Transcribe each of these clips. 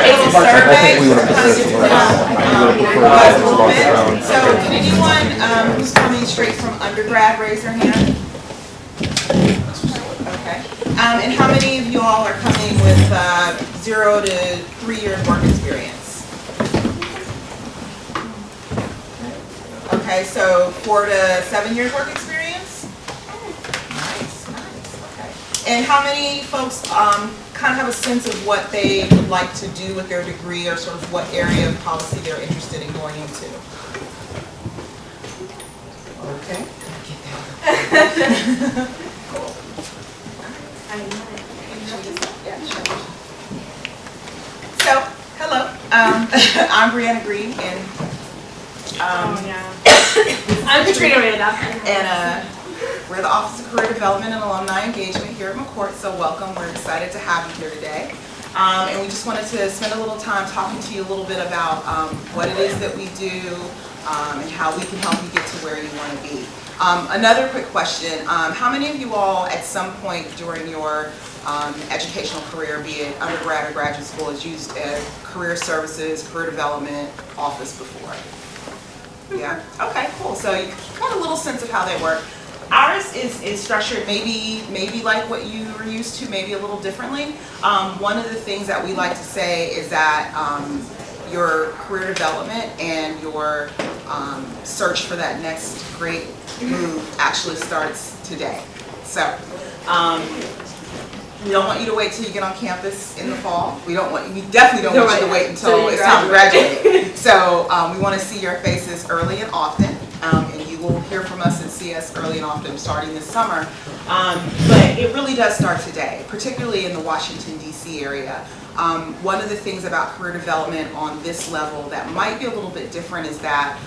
It's a survey, so kind of just a little bit. So can anyone who's coming straight from undergrad raise their hand? Okay. And how many of you all are coming with 0 to 3 years work experience? Okay, so 4 to 7 years work experience? Nice, okay. And how many folks kind of have a sense of what they would like to do with their degree, or sort of what area of policy they're interested in going into? Okay. Cool. So, hello. I'm Briana Green, and I'm Katrina. And we're the Office of Career Development and Alumni Engagement here at McCourt, so welcome. We're excited to have you here today. And we just wanted to spend a little time talking to you a little bit about what it is that we do and how we can help you get to where you want to be. Another quick question, how many of you all at some point during your educational career, be it undergrad or graduate school, has used a career services, career development office before? Yeah? Okay, cool. So you got a little sense of how they work. Ours is structured maybe like what you were used to, maybe a little differently. One of the things that we like to say is that your career development and your search for that next great move actually starts today. So we don't want you to wait till you get on campus in the fall. We definitely don't want you to wait until it's time to graduate. So we want to see your faces early and often, and you will hear from us and see us early and often starting this summer. But it really does start today, particularly in the Washington, D.C. area. One of the things about career development on this level that might be a little bit different is that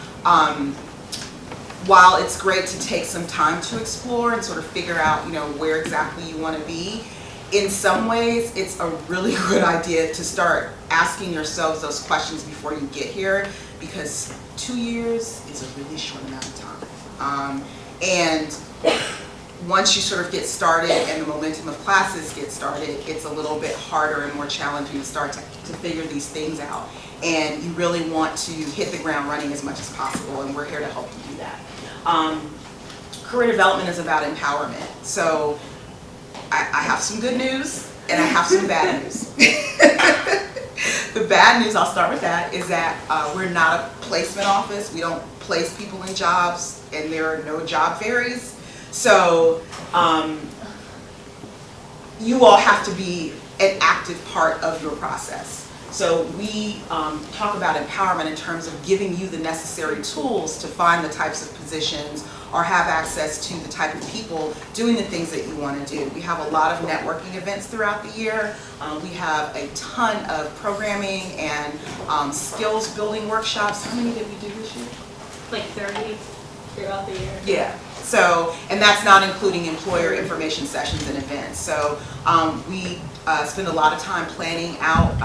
while it's great to take some time to explore and sort of figure out, where exactly you want to be, in some ways, it's a really good idea to start asking yourselves those questions before you get here, because 2 years is a really short amount of time. And once you sort of get started and the momentum of classes get started, it's a little bit harder and more challenging to start to figure these things out. And you really want to hit the ground running as much as possible, and we're here to help you do that. Career development is about empowerment. So I have some good news and I have some bad news. The bad news, I'll start with that, is that we're not a placement office. We don't place people in jobs, and there are no job fairies. So you all have to be an active part of your process. So we talk about empowerment in terms of giving you the necessary tools to find the types of positions or have access to the type of people doing the things that you want to do. We have a lot of networking events throughout the year. We have a ton of programming and skills building workshops. How many did we do this year? Like 30 throughout the year. Yeah. So, and that's not including employer information sessions and events. So we spend a lot of time planning out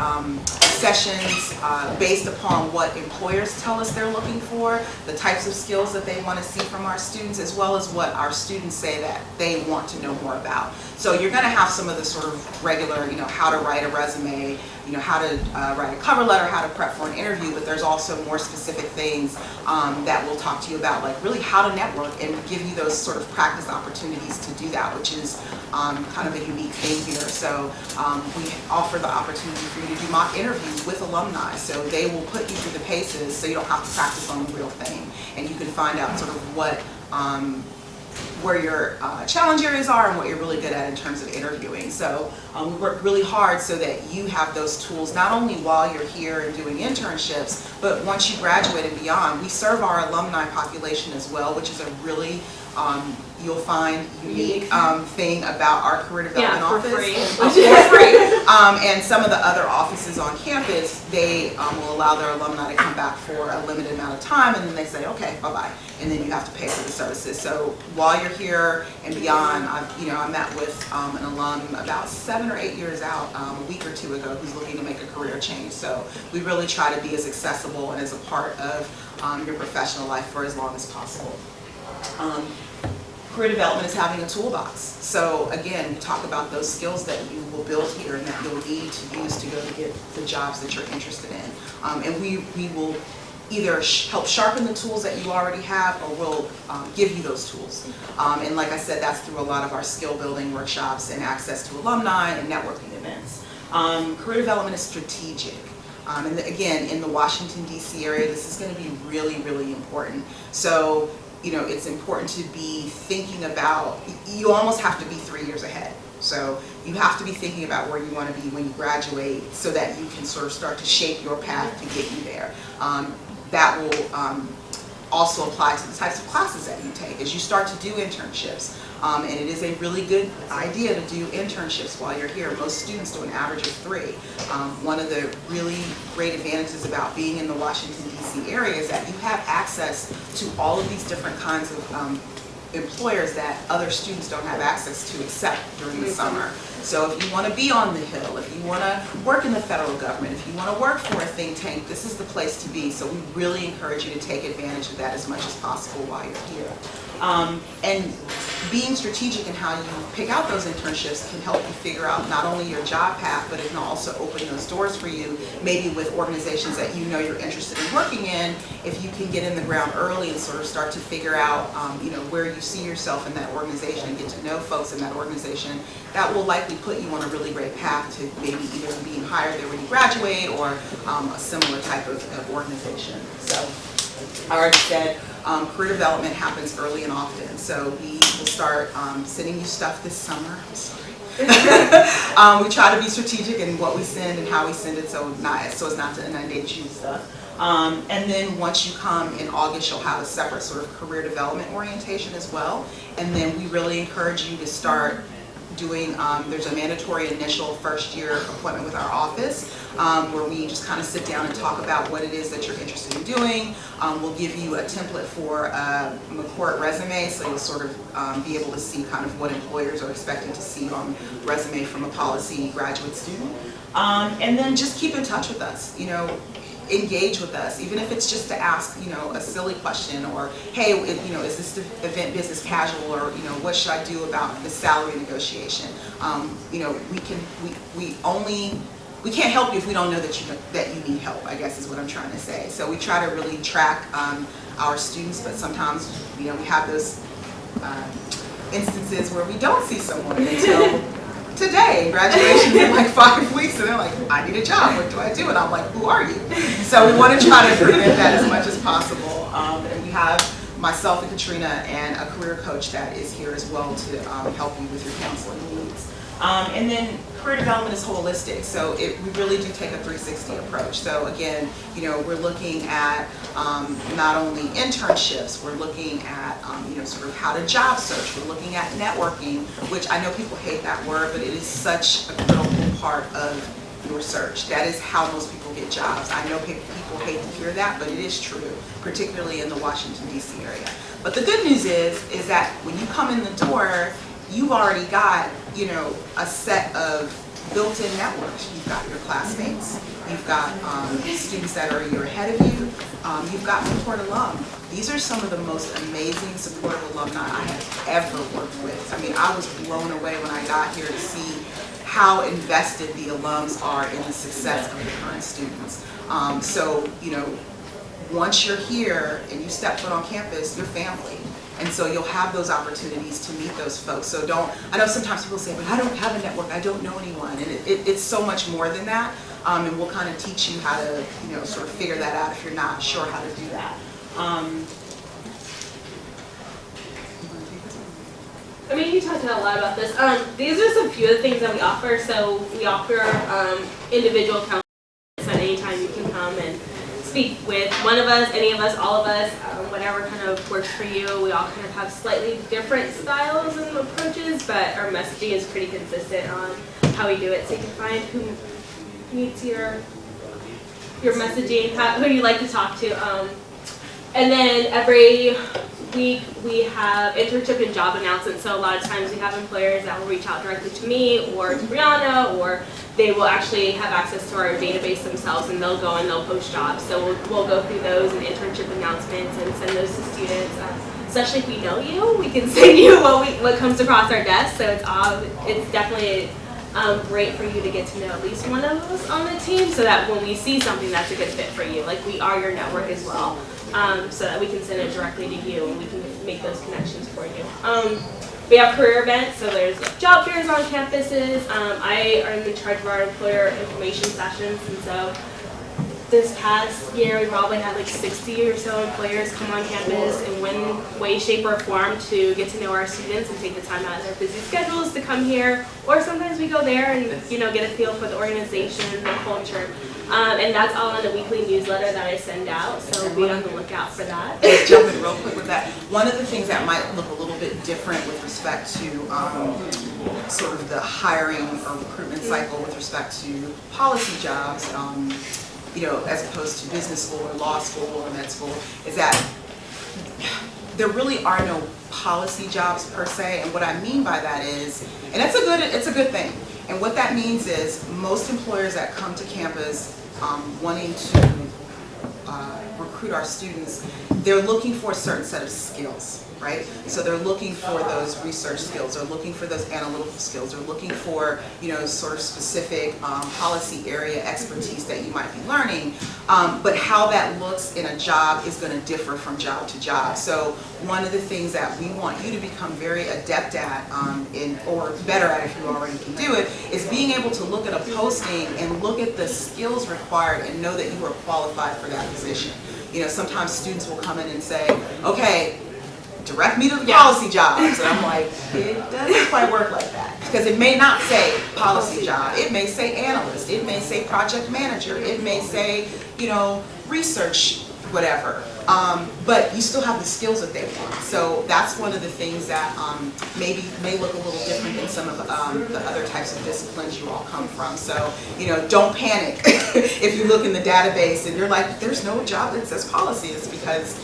sessions based upon what employers tell us they're looking for, the types of skills that they want to see from our students, as well as what our students say that they want to know more about. So you're going to have some of the sort of regular, how to write a resume, how to write a cover letter, how to prep for an interview, but there's also more specific things that we'll talk to you about, like really how to network and give you those sort of practice opportunities to do that, which is kind of a unique thing here. So we offer the opportunity for you to do mock interviews with alumni, so they will put you through the paces so you don't have to practice on the real thing, and you can find out sort of what where your challenge areas are and what you're really good at in terms of interviewing. So we work really hard so that you have those tools not only while you're here and doing internships, but once you graduate and beyond. We serve our alumni population as well, which is a really you'll find unique thing about our career development office. For free. For free. And some of the other offices on campus, they will allow their alumni to come back for a limited amount of time, and then they say, okay, bye-bye. And then you have to pay for the services. So while you're here and beyond, I met with an alum about 7 or 8 years out a week or two ago who's looking to make a career change. So we really try to be as accessible and as a part of your professional life for as long as possible. Career development is having a toolbox. So again, we talk about those skills that you will build here and that you'll need to use to go to get the jobs that you're interested in. And we will either help sharpen the tools that you already have, or we'll give you those tools. And like I said, that's through a lot of our skill building workshops and access to alumni and networking events. Career development is strategic. And again, in the Washington, D.C. area, this is going to be really, really important. So, you know, it's important to be thinking about, you almost have to be 3 years ahead. So you have to be thinking about where you want to be when you graduate so that you can sort of start to shape your path to get you there. That will also apply to the types of classes that you take as you start to do internships. And it is a really good idea to do internships while you're here. Most students do an average of 3. One of the really great advantages about being in the Washington, D.C. area is that you have access to all of these different kinds of employers that other students don't have access to except during the summer. So if you want to be on the Hill, if you want to work in the federal government, if you want to work for a think tank, this is the place to be. So we really encourage you to take advantage of that as much as possible while you're here. And being strategic in how you pick out those internships can help you figure out not only your job path, but it can also open those doors for you, maybe with organizations that you know you're interested in working in. If you can get in the ground early and sort of start to figure out you know, where you see yourself in that organization and get to know folks in that organization, that will likely put you on a really great path to maybe either being hired there when you graduate or a similar type of organization. So I already said career development happens early and often. So we will start sending you stuff this summer. I'm sorry. We try to be strategic in what we send and how we send it, so as not to inundate you with stuff. And then once you come in August, you'll have a separate sort of career development orientation as well. And then we really encourage you to start doing, there's a mandatory initial first year appointment with our office where we just kind of sit down and talk about what it is that you're interested in doing. We'll give you a template for a McCourt resume, so you'll sort of be able to see kind of what employers are expecting to see on resume from a policy graduate student. And then just keep in touch with us, you know, engage with us, even if it's just to ask, you know, a silly question, or hey, you know, is this event business casual, or you know, what should I do about the salary negotiation? You know, we can't help you if we don't know that you need help, I guess is what I'm trying to say. So we try to really track our students, but sometimes, you know, we have those instances where we don't see someone until today. Graduation's in like 5 weeks, and they're like, I need a job, what do I do? And I'm like, who are you? So we want to try to prevent that as much as possible. And we have myself and Katrina and a career coach that is here as well to help you with your counseling needs. And then career development is holistic, so we really do take a 360 approach. So again, you know, we're looking at not only internships, we're looking at you know, sort of how to job search, we're looking at networking, which I know people hate that word, but it is such a critical part of your search. That is how most people get jobs. I know people hate to hear that, but it is true, particularly in the Washington, D.C. area. But the good news is that when you come in the door, you've already got, you know, a set of built-in networks. You've got your classmates, you've got students that are a year ahead of you, you've got support alum. These are some of the most amazing supportive alumni I have ever worked with. I mean, I was blown away when I got here to see how invested the alums are in the success of the current students. So, you know, once you're here and you step foot on campus, you're family. And so you'll have those opportunities to meet those folks. So I know sometimes people say, but I don't have a network, I don't know anyone. And it's so much more than that. And we'll kind of teach you how to, you know, sort of figure that out if you're not sure how to do that. I mean, you talked a lot about this. These are some few of the things that we offer. So we offer individual counseling at any time you can come and speak with one of us, any of us, all of us, whatever kind of works for you. We all kind of have slightly different styles and approaches, but our messaging is pretty consistent on how we do it. So you can find who meets your messaging, who you like to talk to. And then every week we have internship and job announcements. So a lot of times we have employers that will reach out directly to me or to Briana, or they will actually have access to our database themselves, and they'll go and they'll post jobs. So we'll go through those and internship announcements and send those to students. especially if we know you, we can send you what comes across our desk. So it's definitely great for you to get to know at least one of us on the team, so that when we see something that's a good fit for you, like we are your network as well, so that we can send it directly to you and we can make those connections for you. We have career events, so there's job fairs on campuses. I am in charge of our employer information sessions, and so this past year we probably had like 60 or so employers come on campus in one way, shape, or form to get to know our students and take the time out of their busy schedules to come here. Or sometimes we go there and get a feel for the organization, the culture. And that's all in the weekly newsletter that I send out, so be on the lookout for that. Let's jump in real quick with that. One of the things that might look a little bit different with respect to sort of the hiring or recruitment cycle with respect to policy jobs, as opposed to business school or law school or med school, is that there really are no policy jobs per se. And what I mean by that is, and it's a good thing. And what that means is most employers that come to campus wanting to recruit our students, they're looking for a certain set of skills, right? So they're looking for those research skills, they're looking for those analytical skills, they're looking for, sort of specific policy area expertise that you might be learning. But how that looks in a job is going to differ from job to job. So one of the things that we want you to become very adept at, or better at if you already can do it, is being able to look at a posting and look at the skills required and know that you are qualified for that position. Sometimes students will come in and say, okay, direct me to the policy jobs. And I'm like, it doesn't quite work like that. Because it may not say policy job. It may say analyst. It may say project manager. It may say, research, whatever. But you still have the skills that they want. So that's one of the things that may look a little different than some of the other types of disciplines you all come from. So, don't panic if you look in the database and you're like, there's no job that says policy. It's because,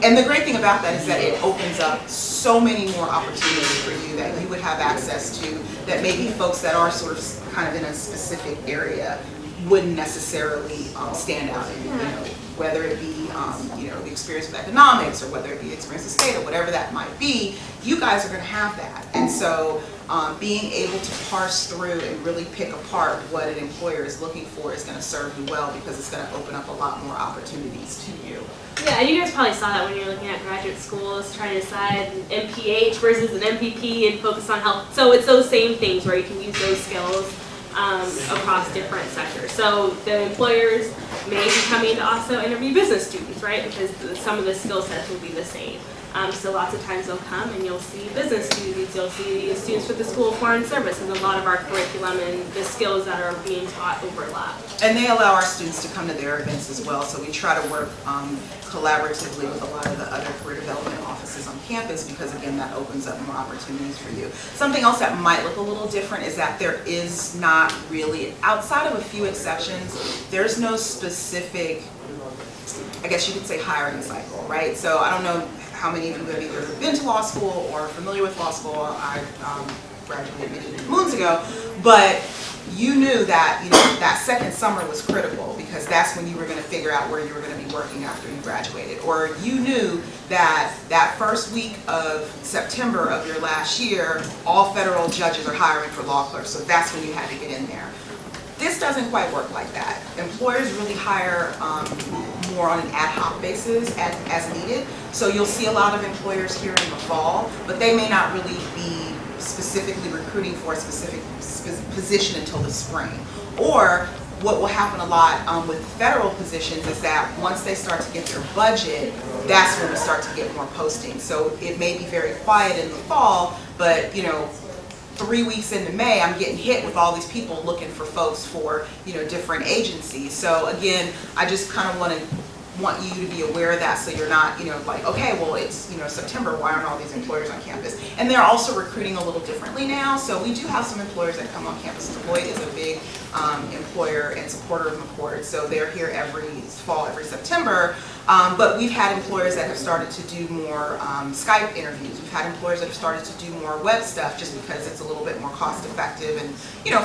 and the great thing about that is that it opens up so many more opportunities for you that you would have access to that maybe folks that are sort of kind of in a specific area wouldn't necessarily stand out in, whether it be the experience with economics or whether it be the experience with state or whatever that might be. You guys are going to have that, and so being able to parse through and really pick apart what an employer is looking for is going to serve you well, because it's going to open up a lot more opportunities to you. Yeah, and you guys probably saw that when you're looking at graduate schools, trying to decide an MPH versus an MPP and focus on health. So it's those same things where you can use those skills across different sectors. So the employers may be coming to also interview business students, right? Because some of the skill sets will be the same. So lots of times they'll come and you'll see business students, you'll see students with the School of Foreign Service, and a lot of our curriculum and the skills that are being taught overlap. And they allow our students to come to their events as well, so we try to work collaboratively with a lot of the other career development offices on campus, because again, that opens up more opportunities for you. Something else that might look a little different is that there is not really, outside of a few exceptions, there's no specific, I guess you could say, hiring cycle, right? So I don't know how many of you have either been to law school or are familiar with law school. I graduated many moons ago, but you knew that that second summer was critical, because that's when you were going to figure out where you were going to be working after you graduated. Or you knew that that first week of September of your last year, all federal judges are hiring for law clerks, so that's when you had to get in there. This doesn't quite work like that. Employers really hire more on an ad hoc basis as needed. So you'll see a lot of employers here in the fall, but they may not really be specifically recruiting for a specific position until the spring. Or what will happen a lot with federal positions is that once they start to get their budget, that's when we start to get more postings. So it may be very quiet in the fall, but 3 weeks into May, I'm getting hit with all these people looking for folks for, different agencies. So again, I just kind of want you to be aware of that, so you're not, like, okay, well, it's, September, why aren't all these employers on campus? And they're also recruiting a little differently now. So we do have some employers that come on campus. Deloitte is a big employer and supporter of McCord. So they're here every fall, every September. But we've had employers that have started to do more Skype interviews. We've had employers that have started to do more web stuff just because it's a little bit more cost effective and,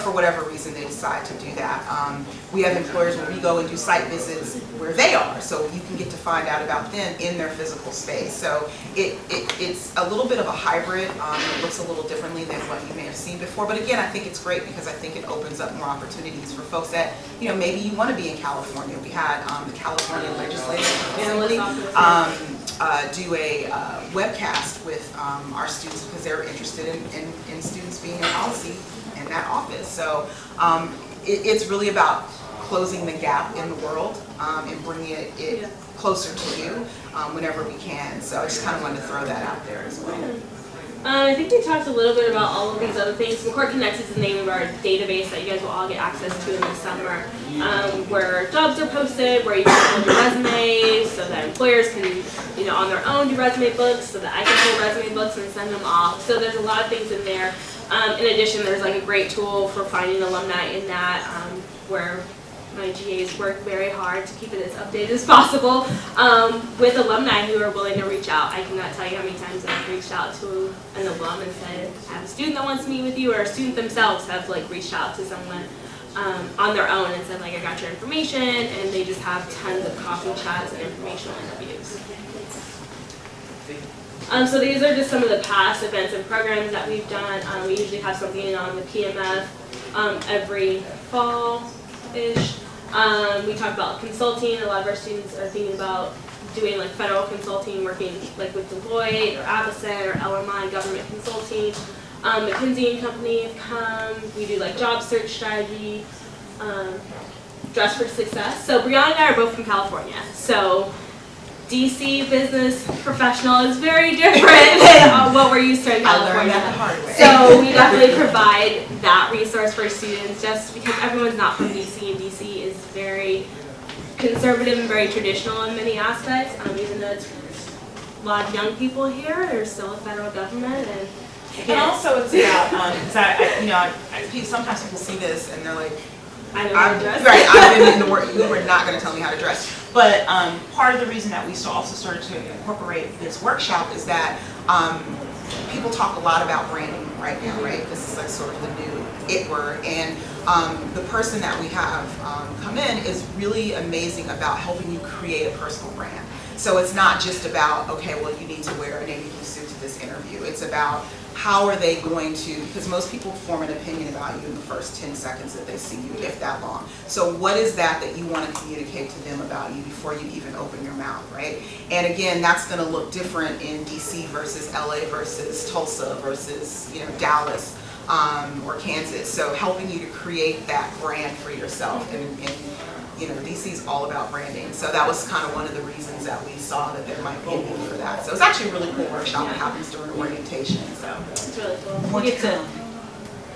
for whatever reason they decide to do that. We have employers where we go and do site visits where they are, so you can get to find out about them in their physical space. So it's a little bit of a hybrid. It looks a little differently than what you may have seen before. But again, I think it's great because I think it opens up more opportunities for folks that, maybe you want to be in California. We had the California Legislative Assembly do a webcast with our students because they're interested in students being in policy in that office. So it's really about closing the gap in the world and bringing it closer to you whenever we can. So I just kind of wanted to throw that out there as well. I think we talked a little bit about all of these other things. McCord Connects is the name of our database that you guys will all get access to in the summer, where jobs are posted, where you can build your resume so that employers can, on their own do resume books, so that I can pull resume books and send them off. So there's a lot of things in there. In addition, there's like a great tool for finding alumni in that, where my GAs work very hard to keep it as updated as possible with alumni who are willing to reach out. I cannot tell you how many times I've reached out to an alum and said, I have a student that wants to meet with you, or a student themselves have reached out to someone on their own and said, I got your information, and they just have tons of coffee chats and informational interviews. So these are just some of the past events and programs that we've done. We usually have something on the PMF every fall-ish. We talk about consulting. A lot of our students are thinking about doing federal consulting, working with Deloitte or Avison or LMI government consulting. McKinsey and Company have come. We do job search strategy, dress for success. So Briana and I are both from California. So DC business professional is very different than what we're used to in California. I learned that the hard way. So we definitely provide that resource for students just because everyone's not from DC, and DC is very conservative and very traditional in many aspects. Even though it's a lot of young people here, there's still a federal government. And also it's about, because sometimes people see this and they're like, I know how to dress. Right, I've been in the work, you were not going to tell me how to dress. But part of the reason that we also started to incorporate this workshop is that people talk a lot about branding right now, right? This is sort of the new it word. And the person that we have come in is really amazing about helping you create a personal brand. So it's not just about, okay, well, you need to wear a navy blue suit to this interview. It's about how are they going to, because most people form an opinion about you in the first 10 seconds that they see you, if that long. So what is that you want to communicate to them about you before you even open your mouth, right? And again, that's going to look different in DC versus LA versus Tulsa versus, Dallas or Kansas. So helping you to create that brand for yourself. And DC is all about branding. So that was kind of one of the reasons that we saw that there might be a need for that. So it's actually a really cool workshop that happens during orientation. So it's really cool. You get to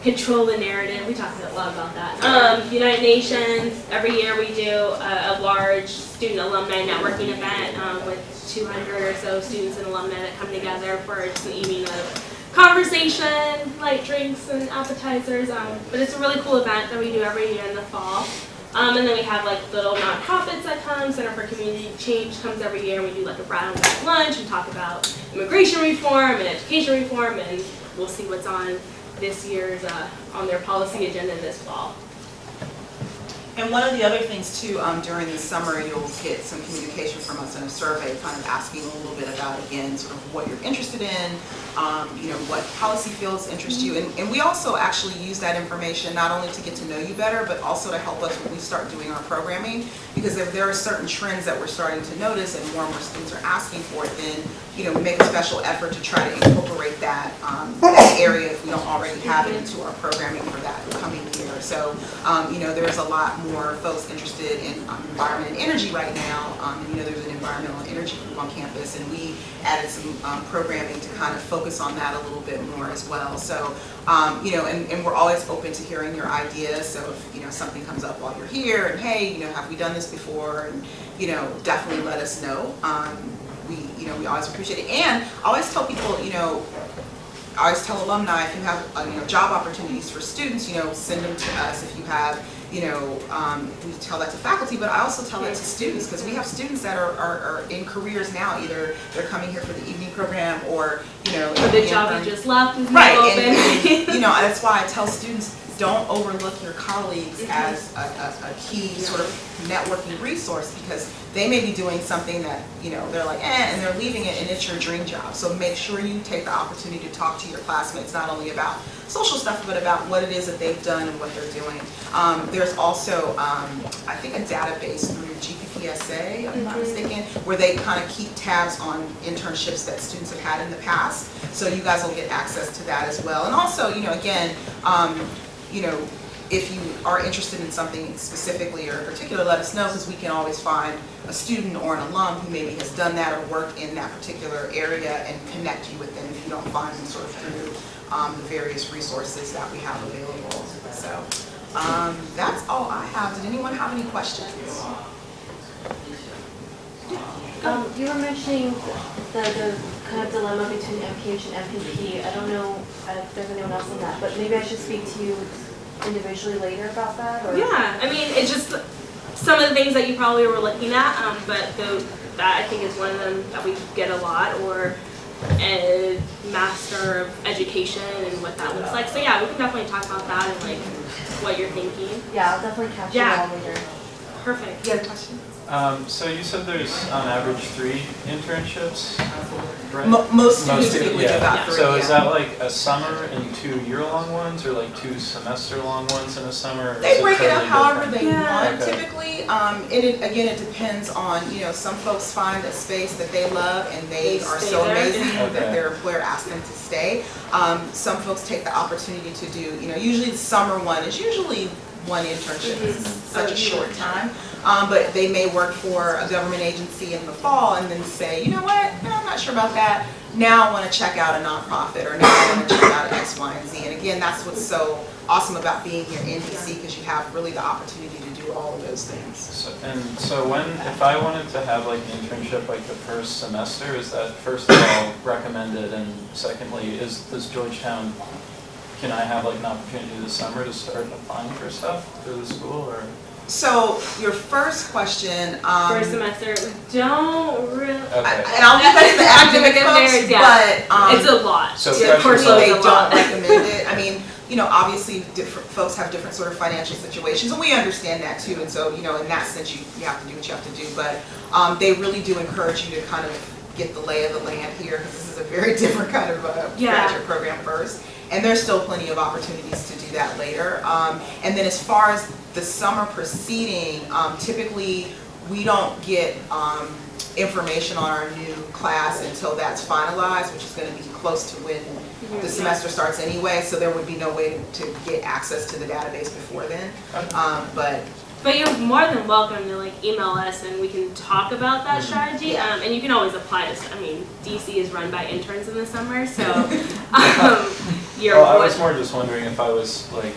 control the narrative. We talked a lot about that. United Nations, every year we do a large student alumni networking event with 200 or so students and alumni that come together for just an evening of conversation, light drinks and appetizers. But it's a really cool event that we do every year in the fall. And then we have little nonprofits that come. Center for Community Change comes every year. We do a brown and black lunch and talk about immigration reform and education reform, and we'll see what's on this year's on their policy agenda this fall. And one of the other things too, during the summer, you'll get some communication from us in a survey, kind of asking a little bit about, again, sort of what you're interested in, what policy fields interest you. And we also actually use that information not only to get to know you better, but also to help us when we start doing our programming. Because if there are certain trends that we're starting to notice and more and more students are asking for it, then we make a special effort to try to incorporate that, that area if we don't already have it into our programming for that coming year. So, there's a lot more folks interested in environment and energy right now. There's an environmental and energy group on campus, and we added some programming to kind of focus on that a little bit more as well. So, and we're always open to hearing your ideas. So if, something comes up while you're here and hey, have we done this before? And, definitely let us know. We always appreciate it. And I always tell people, I always tell alumni if you have job opportunities for students, send them to us. If you have we tell that to faculty, but I also tell that to students, because we have students that are in careers now. Either they're coming here for the evening program, or the job you just left is right. open. And that's why I tell students, don't overlook your colleagues as a key sort of networking resource, because they may be doing something that they're like and they're leaving it, and it's your dream job. So make sure you take the opportunity to talk to your classmates, not only about social stuff, but about what it is that they've done and what they're doing. There's also I think a database through GPPSA, if I'm not mistaken, where they kind of keep tabs on internships that students have had in the past. So you guys will get access to that as well. And also, again, if you are interested in something specifically or in particular, let us know, because we can always find a student or an alum who maybe has done that or worked in that particular area and connect you with them if you don't find them sort of through the various resources that we have available. So that's all I have. Did anyone have any questions? You were mentioning the kind of dilemma between MPH and MPP. I don't know if there's anyone else on that, but maybe I should speak to you individually later about that? Or? Yeah, I mean, it's just some of the things that you probably were looking at, but that I think is one of them that we get a lot, or a master of education and what that looks like. So yeah, we can definitely talk about that and like what you're thinking. Yeah, I'll definitely catch you all later. Perfect. You have a question? So you said there's on average 3 internships, right? Most students typically do about 3. So is that like a summer and 2 year-long ones, or like 2 semester-long ones in a summer? They break it up however different? they want. Okay. Typically, again, it depends on, some folks find a space that they love and they are stay so there. amazing Okay. that their employer asks them to stay. Some folks take the opportunity to do, usually the summer one is usually one internship. It's such a short time. But they may work for a government agency in the fall and then say, you know what, no, I'm not sure about that. Now I want to check out a nonprofit, or now I want to check out X, Y, and Z. And again, that's what's so awesome about being here in DC, because you have really the opportunity to do all of those things. So if I wanted to have like an internship like the first semester, is that first of all recommended, and secondly, does Georgetown, can I have like an opportunity this summer to start applying for stuff through the school, or? So your first question, First semester, we don't really. Okay. and I'll get back to the academic folks, but it's a lot. So the course freshman- they load's a don't lot. recommend it. I mean, obviously different folks have different sort of financial situations, and we understand that too. And so, in that sense, you have to do what you have to do. But they really do encourage you to kind of get the lay of the land here, because this is a very different kind of graduate program first. And there's still plenty of opportunities to do that later. And then as far as the summer proceeding, typically we don't get information on our new class until that's finalized, which is going to be close to when the semester starts anyway. So there would be no way to get access to the database before then. But you're more than welcome to like email us, and we can talk about that strategy. Yeah. And you can always apply to. I mean, DC is run by interns in the summer, so you're. Well, I was more just wondering if I was like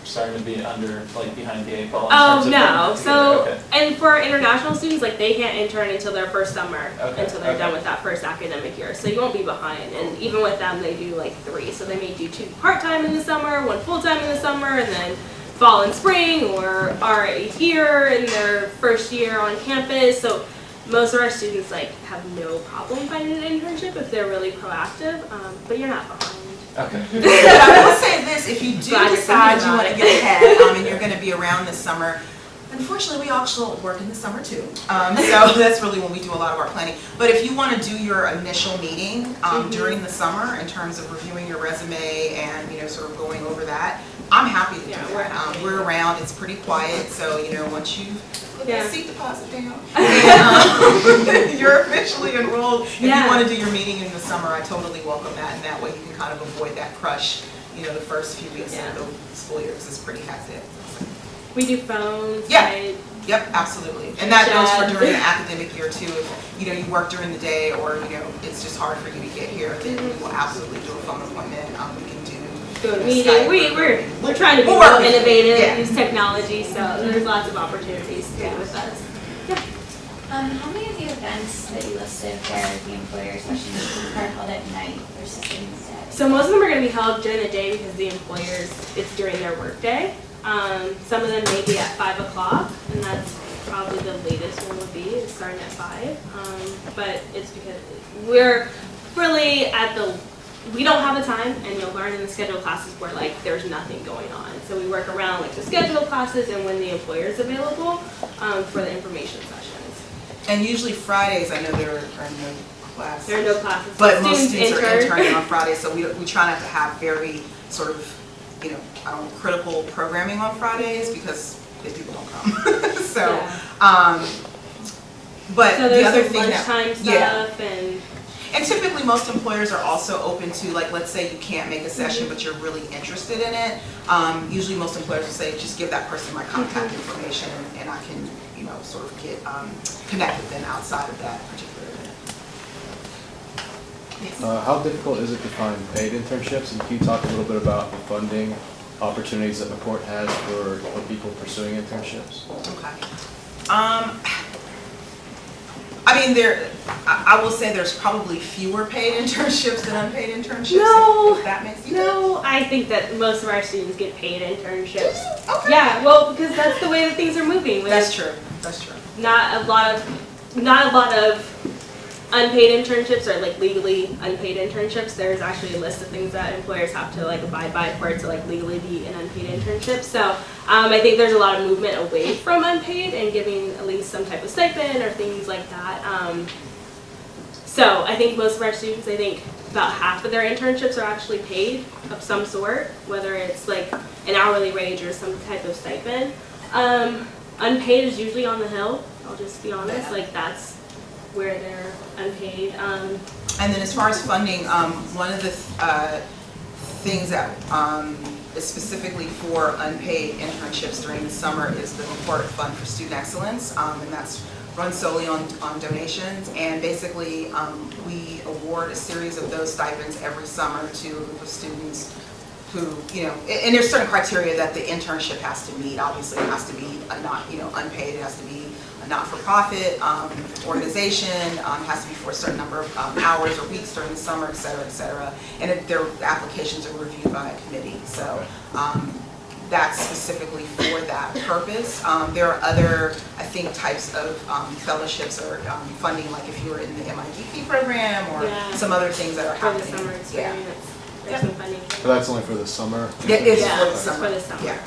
starting to be behind the 8 ball. in Oh terms of no! putting it So together. and for international students, like they can't intern until their first summer, Okay, until they're okay. done with that first academic year. So you won't be behind. And even with them, they do like 3. So they may do 2 part-time in the summer, 1 full-time in the summer, and then fall and spring, or are here in their first year on campus. So most of our students like have no problem finding an internship if they're really proactive. But you're not behind. Okay. But I will say this, if you do Glad you're decide thinking you about want to it. get ahead and you're going to be around this summer, unfortunately we also work in the summer too. So that's really when we do a lot of our planning. But if you want to do your initial meeting during the summer in terms of reviewing your resume and sort of going over that, I'm happy to do that. We're around, it's pretty quiet, so once you put that seat deposit down, and you're officially enrolled. If you want to do your meeting in the summer, I totally welcome that, and that way you can kind of avoid that crush, the first few weeks of the school year, because it's pretty hectic. We do phones. Yeah. Right? Yep, absolutely. And that goes for during the academic year too. If you work during the day, or it's just hard for you to get here, then we will absolutely do a phone appointment. We can do Go to meeting. Skype. We're trying to be We'll more work with you. innovative, Yeah. use technology, so there's lots of opportunities to do with us. How many of the events that you listed where the employer sessions are held at night versus during the day? So most of them are going to be held during the day because the employers, it's during their work day. Some of them may be at 5 o'clock, and that's probably the latest one would be, it's starting at 5. But it's because we're really we don't have the time, and you'll learn in the scheduled classes where like there's nothing going on. So we work around like the scheduled classes and when the employer is available for the information sessions. And usually Fridays, I know there are no classes. There are no classes. But most students are intern. interning on Fridays, so we try not to have very sort of, you know, critical programming on Fridays because the people don't come. So, Yeah. But So the there's other some thing that, lunchtime stuff and typically most employers are also open to, like, let's say you can't make a session, but you're really interested in it. Usually most employers will say, just give that person my contact information and I can, you know, sort of get connect with them outside of that particular event. Yes. How difficult is it to find paid internships? And can you talk a little bit about the funding opportunities that McCourt has for people pursuing internships? Okay. I mean, I will say there's probably fewer paid internships than unpaid internships. No. If that makes sense. No, I think that most of our students get paid internships. Okay. Yeah, well, because that's the way that things are moving. That's true. That's true. Not a lot of unpaid internships or like legally unpaid internships. There's actually a list of things that employers have to like abide by for it to like legally be an unpaid internship. So I think there's a lot of movement away from unpaid and giving at least some type of stipend or things like that. So I think most of our students, I think about half of their internships are actually paid of some sort, whether it's like an hourly wage or some type of stipend. Unpaid is usually on the hill, I'll just be honest, like that's where they're unpaid. And then as far as funding, one of the things that is specifically for unpaid internships during the summer is the McCourt Fund for Student Excellence, and that's run solely on donations. And basically, we award a series of those stipends every summer to a group of students who, you know, and there's certain criteria that the internship has to meet. Obviously, it has to be unpaid. It has to be a not-for-profit organization. It has to be for a certain number of hours or weeks during the summer, et cetera, et cetera. And their applications are reviewed by a committee. So that's specifically for that purpose. There are other, I think, types of fellowships or funding, like if you were in the MIDP program or some other things that are For the happening. summer experience. There's some funding. But that's only for the summer? It is Yeah, for the it's summer. for the summer. Yeah.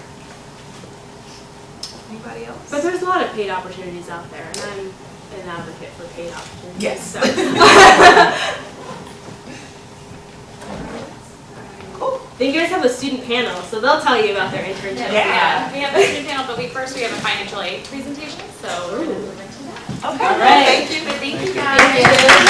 Anybody else? But there's a lot of paid opportunities out there, and I'm an advocate for paid opportunities. Yes. So. Cool. Then you guys have a student panel, so they'll tell you about their internship. Yeah, we have a student panel, but first we have a financial aid presentation, so we're going to move into that. Okay. All right. Thank you. But thank you Thank guys. you.